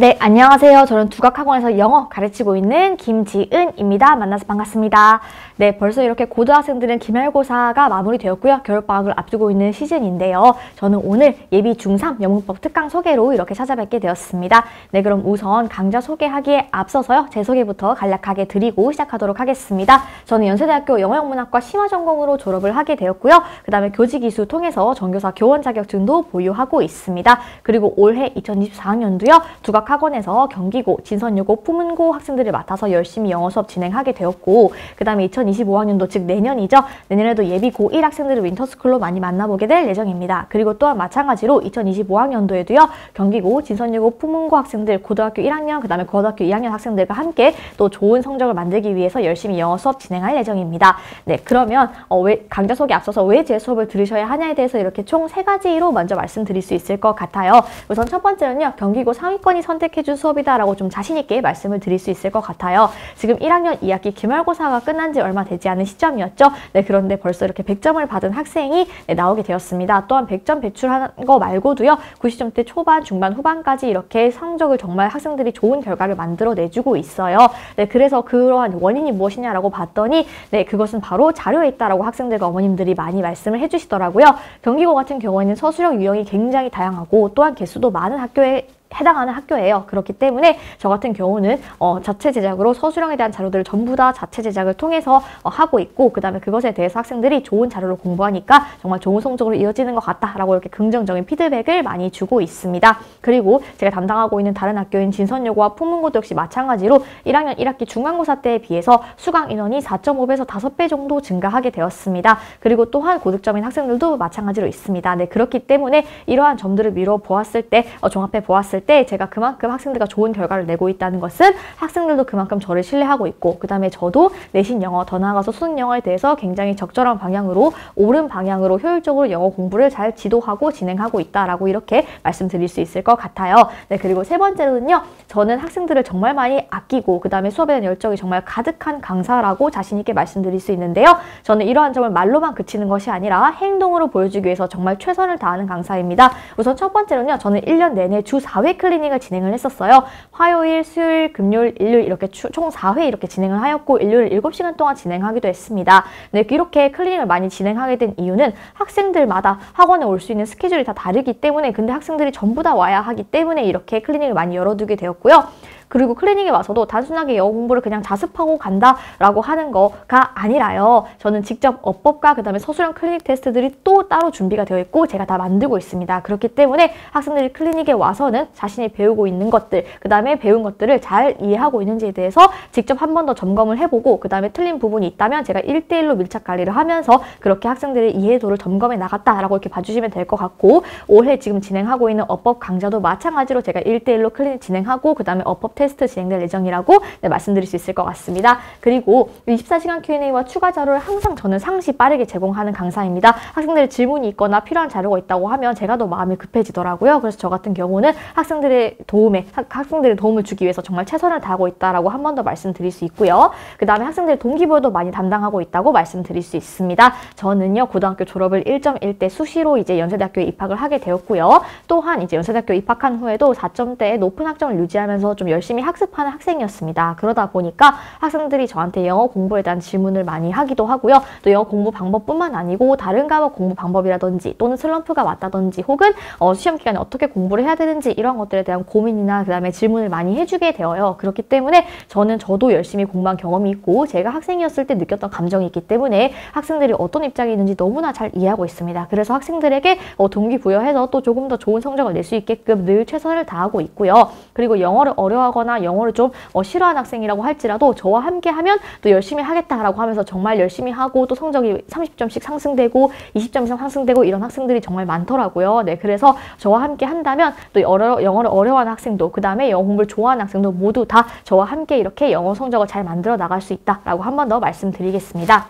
네, 안녕하세요. 저는 두각학원에서 영어 가르치고 있는 김지은입니다. 만나서 반갑습니다. 네, 벌써 이렇게 고등학생들은 기말고사가 마무리되었고요. 겨울방학을 앞두고 있는 시즌인데요. 저는 오늘 예비 중3 영문법 특강 소개로 이렇게 찾아뵙게 되었습니다. 네, 그럼 우선 강좌 소개하기에 앞서서요. 제 소개부터 간략하게 드리고 시작하도록 하겠습니다. 저는 연세대학교 영어영문학과 심화전공으로 졸업을 하게 되었고요. 그 다음에 교직이수 통해서 전교사 교원 자격증도 보유하고 있습니다. 그리고 올해 2024학년도요. 두각학원에서 경기고, 진선여고, 푸문고 학생들을 맡아서 열심히 영어 수업 진행하게 되었고, 그 다음에 2025학년도 즉 내년이죠. 내년에도 예비 고1 학생들을 윈터스쿨로 많이 만나보게 될 예정입니다. 그리고 또한 마찬가지로 2025학년도에도요. 경기고, 진선여고, 푸문고 학생들, 고등학교 1학년, 그 다음에 고등학교 2학년 학생들과 함께 또 좋은 성적을 만들기 위해서 열심히 영어 수업 진행할 예정입니다. 네, 그러면 왜 강좌 소개 앞서서 왜 제 수업을 들으셔야 하냐에 대해서 이렇게 총 3가지로 먼저 말씀드릴 수 있을 것 같아요. 우선 첫 번째는요. 경기고 상위권이 선택해준 수업이다라고 좀 자신있게 말씀을 드릴 수 있을 것 같아요. 지금 1학년 2학기 기말고사가 끝난 지 얼마 되지 않은 시점이었죠. 네, 그런데 벌써 이렇게 100점을 받은 학생이 나오게 되었습니다. 또한 100점 배출한 거 말고도요. 90점대 초반, 중반, 후반까지 이렇게 성적을 정말 학생들이 좋은 결과를 만들어내주고 있어요. 네, 그래서 그러한 원인이 무엇이냐라고 봤더니 네, 그것은 바로 자료에 있다라고 학생들과 어머님들이 많이 말씀을 해주시더라고요. 경기고 같은 경우에는 서술형 유형이 굉장히 다양하고 또한 개수도 많은 학교에 해당하는 학교예요. 그렇기 때문에 저 같은 경우는 자체 제작으로 서술형에 대한 자료들을 전부 다 자체 제작을 통해서 하고 있고 그 다음에 그것에 대해서 학생들이 좋은 자료를 공부하니까 정말 좋은 성적으로 이어지는 것 같다라고 이렇게 긍정적인 피드백을 많이 주고 있습니다. 그리고 제가 담당하고 있는 다른 학교인 진선여고와 푸문고도 역시 마찬가지로 1학년 1학기 중간고사 때에 비해서 수강 인원이 4.5배에서 5배 정도 증가하게 되었습니다. 그리고 또한 고득점인 학생들도 마찬가지로 있습니다. 네, 그렇기 때문에 이러한 점들을 미뤄 보았을 때 종합해 보았을 때 제가 그만큼 학생들과 좋은 결과를 내고 있다는 것은 학생들도 그만큼 저를 신뢰하고 있고 그 다음에 저도 내신 영어, 더 나아가서 수능 영어에 대해서 굉장히 적절한 방향으로 옳은 방향으로 효율적으로 영어 공부를 잘 지도하고 진행하고 있다라고 이렇게 말씀드릴 수 있을 것 같아요. 네, 그리고 세 번째로는요. 저는 학생들을 정말 많이 아끼고 그 다음에 수업에 대한 열정이 정말 가득한 강사라고 자신 있게 말씀드릴 수 있는데요. 저는 이러한 점을 말로만 그치는 것이 아니라 행동으로 보여주기 위해서 정말 최선을 다하는 강사입니다. 우선 첫 번째로는요. 저는 1년 내내 주 4회 클리닉을 진행을 했었어요. 화요일, 수요일, 금요일, 일요일 이렇게 총 4회 이렇게 진행을 하였고 일요일 7시간 동안 진행하기도 했습니다. 네, 이렇게 클리닉을 많이 진행하게 된 이유는 학생들마다 학원에 올 수 있는 스케줄이 다 다르기 때문에 근데 학생들이 전부 다 와야 하기 때문에 이렇게 클리닉을 많이 열어두게 되었고요. 그리고 클리닉에 와서도 단순하게 영어 공부를 그냥 자습하고 간다라고 하는 거가 아니라요. 저는 직접 어법과 그 다음에 서술형 클리닉 테스트들이 또 따로 준비가 되어 있고 제가 다 만들고 있습니다. 그렇기 때문에 학생들이 클리닉에 와서는 자신이 배우고 있는 것들, 그 다음에 배운 것들을 잘 이해하고 있는지에 대해서 직접 한 번 더 점검을 해보고 그 다음에 틀린 부분이 있다면 제가 1대1로 밀착 관리를 하면서 그렇게 학생들의 이해도를 점검해 나갔다라고 이렇게 봐주시면 될 것 같고 올해 지금 진행하고 있는 어법 강좌도 마찬가지로 제가 1대1로 클리닉 진행하고 그 다음에 어법 테스트 진행될 예정이라고 말씀드릴 수 있을 것 같습니다. 그리고 24시간 Q&A와 추가 자료를 항상 저는 상시 빠르게 제공하는 강사입니다. 학생들의 질문이 있거나 필요한 자료가 있다고 하면 제가 더 마음이 급해지더라고요. 그래서 저 같은 경우는 학생들의 도움을 주기 위해서 정말 최선을 다하고 있다라고 한 번 더 말씀드릴 수 있고요. 그 다음에 학생들의 동기부여도 많이 담당하고 있다고 말씀드릴 수 있습니다. 저는요 고등학교 졸업을 1.1대 수시로 이제 연세대학교에 입학을 하게 되었고요. 또한 이제 연세대학교 입학한 후에도 4점대의 높은 학점을 유지하면서 좀 열심히 학습하는 학생이었습니다. 그러다 보니까 학생들이 저한테 영어 공부에 대한 질문을 많이 하기도 하고요. 또 영어 공부 방법뿐만 아니고 다른 과목 공부 방법이라든지 또는 슬럼프가 왔다든지 혹은 시험 기간에 어떻게 공부를 해야 되는지 이런 것들에 대한 고민이나 그 다음에 질문을 많이 해주게 되어요. 그렇기 때문에 저도 열심히 공부한 경험이 있고 제가 학생이었을 때 느꼈던 감정이 있기 때문에 학생들이 어떤 입장이 있는지 너무나 잘 이해하고 있습니다. 그래서 학생들에게 동기부여해서 또 조금 더 좋은 성적을 낼 수 있게끔 늘 최선을 다하고 있고요. 그리고 영어를 어려워하거나 영어를 좀 싫어하는 학생이라고 할지라도 저와 함께 하면 또 열심히 하겠다라고 하면서 정말 열심히 하고 또 성적이 30점씩 상승되고 20점 이상 상승되고 이런 학생들이 정말 많더라고요. 네, 그래서 저와 함께 한다면 또 영어를 어려워하는 학생도 그 다음에 영어 공부를 좋아하는 학생도 모두 다 저와 함께 이렇게 영어 성적을 잘 만들어 나갈 수 있다라고 한 번 더 말씀드리겠습니다.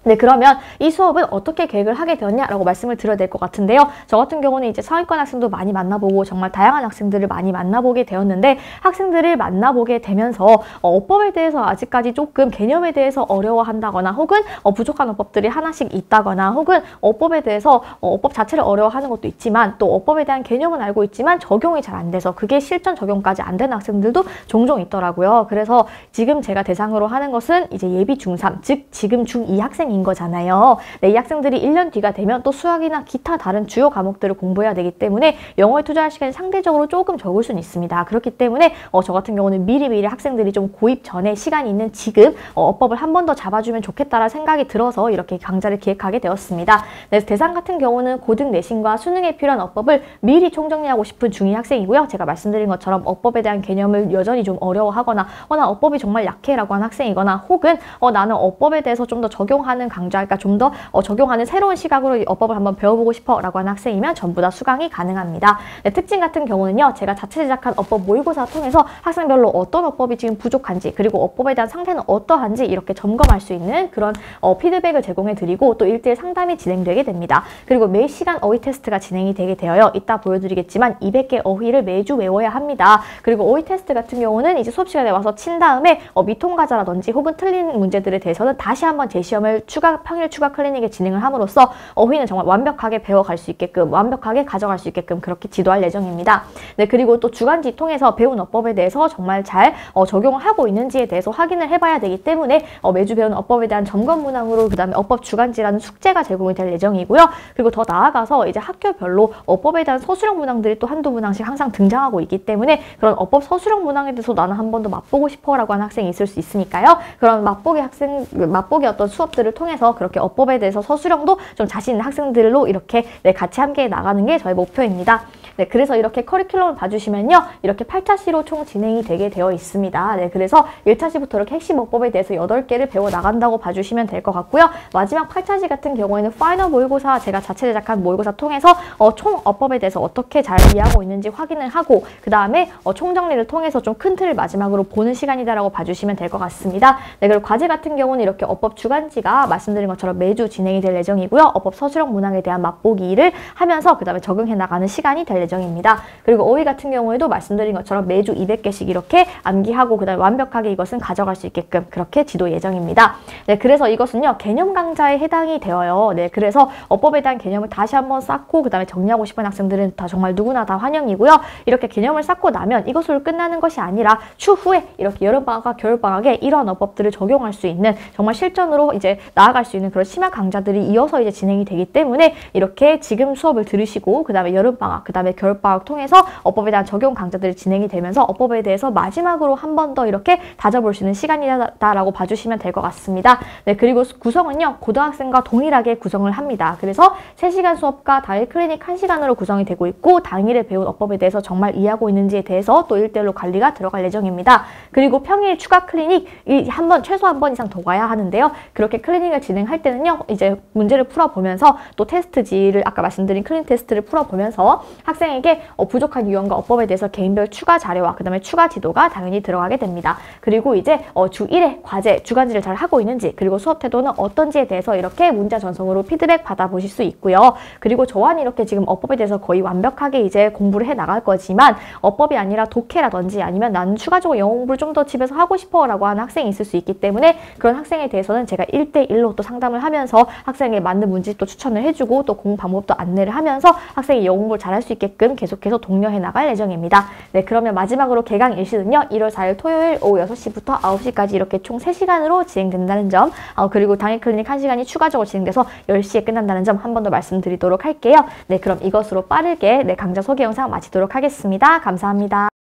네, 그러면 이 수업은 어떻게 계획을 하게 되었냐라고 말씀을 드려야 될 것 같은데요. 저 같은 경우는 이제 상위권 학생도 많이 만나보고 정말 다양한 학생들을 많이 만나보게 되었는데 학생들을 만나보게 되면서 어법에 대해서 아직까지 조금 개념에 대해서 어려워한다거나 혹은 부족한 어법들이 하나씩 있다거나 혹은 어법에 대해서 어법 자체를 어려워하는 것도 있지만 또 어법에 대한 개념은 알고 있지만 적용이 잘 안 돼서 그게 실전 적용까지 안 되는 학생들도 종종 있더라고요. 그래서 지금 제가 대상으로 하는 것은 이제 예비 중3, 즉 지금 중2 학생인 거잖아요. 네, 이 학생들이 1년 뒤가 되면 또 수학이나 기타 다른 주요 과목들을 공부해야 되기 때문에 영어에 투자할 시간이 상대적으로 조금 적을 수는 있습니다. 그렇기 때문에 저 같은 경우는 미리미리 학생들이 좀 고입 전에 시간이 있는 지금 어법을 한 번 더 잡아주면 좋겠다라는 생각이 들어서 이렇게 강좌를 기획하게 되었습니다. 네, 대상 같은 경우는 고등 내신과 수능에 필요한 어법을 미리 총정리하고 싶은 중2 학생이고요. 제가 말씀드린 것처럼 어법에 대한 개념을 여전히 좀 어려워하거나 나 어법이 정말 약해라고 하는 학생이거나 혹은 나는 어법에 대해서 좀 더 적용하는 강좌, 그러니까 좀 더 적용하는 새로운 시각으로 이 어법을 한번 배워보고 싶어 라고 하는 학생이면 전부 다 수강이 가능합니다. 네, 특징 같은 경우는요. 제가 자체 제작한 어법 모의고사 통해서 학생별로 어떤 어법이 지금 부족한지 그리고 어법에 대한 상태는 어떠한지 이렇게 점검할 수 있는 그런 피드백을 제공해드리고 또 1:1 상담이 진행되게 됩니다. 그리고 매 시간 어휘 테스트가 진행이 되게 되어요. 이따 보여드리겠지만 200개 어휘를 매주 외워야 합니다. 그리고 어휘 테스트 같은 경우는 이제 수업 시간에 와서 친 다음에 미통과자라든지 혹은 틀린 문제들에 대해서는 다시 한번 재시험을 평일 추가 클리닉에 진행을 함으로써 어휘는 정말 완벽하게 배워갈 수 있게끔 완벽하게 가져갈 수 있게끔 그렇게 지도할 예정입니다. 네, 그리고 또 주간지 통해서 배운 어법에 대해서 정말 잘 적용을 하고 있는지에 대해서 확인을 해봐야 되기 때문에 매주 배우는 어법에 대한 점검 문항으로 그 다음에 어법 주간지라는 숙제가 제공이 될 예정이고요. 그리고 더 나아가서 이제 학교별로 어법에 대한 서술형 문항들이 또 한두 문항씩 항상 등장하고 있기 때문에 그런 어법 서술형 문항에 대해서 나는 한 번 더 맛보고 싶어 라고 하는 학생이 있을 수 있으니까요. 그런 맛보기 어떤 수업들을 통해서 그렇게 어법에 대해서 서술형도 좀 자신 있는 학생들로 이렇게 같이 함께 나가는 게 저의 목표입니다. 네, 그래서 이렇게 커리큘럼을 봐주시면요. 이렇게 8차시로 총 진행이 되게 되어 있습니다. 네, 그래서 1차시부터 이렇게 핵심 어법에 대해서 8개를 배워 나간다고 봐주시면 될 것 같고요. 마지막 8차시 같은 경우에는 파이널 모의고사, 제가 자체 제작한 모의고사 통해서 총 어법에 대해서 어떻게 잘 이해하고 있는지 확인을 하고 그 다음에 총정리를 통해서 좀 큰 틀을 마지막으로 보는 시간이다라고 봐주시면 될 것 같습니다. 네, 그리고 과제 같은 경우는 이렇게 어법 주간지가 말씀드린 것처럼 매주 진행이 될 예정이고요. 어법 서술형 문항에 대한 맛보기를 하면서 그 다음에 적응해 나가는 시간이 될 예정입니다. 그리고 어휘 같은 경우에도 말씀드린 것처럼 매주 200개씩 이렇게 암기하고 그 다음에 완벽하게 이것은 가져갈 수 있게끔 그렇게 지도 예정입니다. 네, 그래서 이것은요. 개념 강좌에 해당이 되어요. 네, 그래서 어법에 대한 개념을 다시 한번 쌓고 그 다음에 정리하고 싶은 학생들은 다 정말 누구나 다 환영이고요. 이렇게 개념을 쌓고 나면 이것으로 끝나는 것이 아니라 추후에 이렇게 여름방학과 겨울방학에 이러한 어법들을 적용할 수 있는 정말 실전으로 이제 나아갈 수 있는 그런 심야 강좌들이 이어서 이제 진행이 되기 때문에 이렇게 지금 수업을 들으시고 그 다음에 여름방학, 그 다음에 겨울방학 통해서 어법에 대한 적용 강좌들이 진행이 되면서 어법에 대해서 마지막으로 한 번 더 이렇게 다져볼 수 있는 시간이다라고 봐주시면 될 것 같습니다. 네, 그리고 구성은요. 고등학생과 동일하게 구성을 합니다. 그래서 3시간 수업과 당일 클리닉 1시간으로 구성이 되고 있고 당일에 배운 어법에 대해서 정말 이해하고 있는지에 대해서 또 1:1로 관리가 들어갈 예정입니다. 그리고 평일 추가 클리닉 최소 한 번 이상 더 가야 하는데요. 그렇게 클리닉을 진행할 때는요. 이제 문제를 풀어보면서 또 테스트지를 아까 말씀드린 클리닉 테스트를 풀어보면서 학생에게 부족한 유형과 어법에 대해서 개인별 추가 자료와 그 다음에 추가 지도가 당연히 들어가게 됩니다. 그리고 이제 주 1회 과제, 주간지를 잘 하고 있는지 그리고 수업 태도는 어떤지에 대해서 이렇게 문자 전송으로 피드백 받아보실 수 있고요. 그리고 저와는 이렇게 지금 어법에 대해서 거의 완벽하게 이제 공부를 해 나갈 거지만 어법이 아니라 독해라든지 아니면 나는 추가적으로 영어 공부를 좀 더 집에서 하고 싶어 라고 하는 학생이 있을 수 있기 때문에 그런 학생에 대해서는 제가 1:1로 또 상담을 하면서 학생에게 맞는 문제집도 추천을 해주고 또 공부 방법도 안내를 하면서 학생이 영어 공부를 잘할 수 있게끔 계속해서 독려해 나갈 예정입니다. 네, 그러면 마지막으로 개강 일시는요. 1월 4일 토요일 오후 6시부터 9시까지 이렇게 총 3시간으로 진행된다는 점 그리고 당일 클리닉 1시간이 추가적으로 진행돼서 10시에 끝난다는 점 한 번 더 말씀드리도록 할게요. 네, 그럼 이것으로 빠르게 강좌 소개 영상 마치도록 하겠습니다. 감사합니다.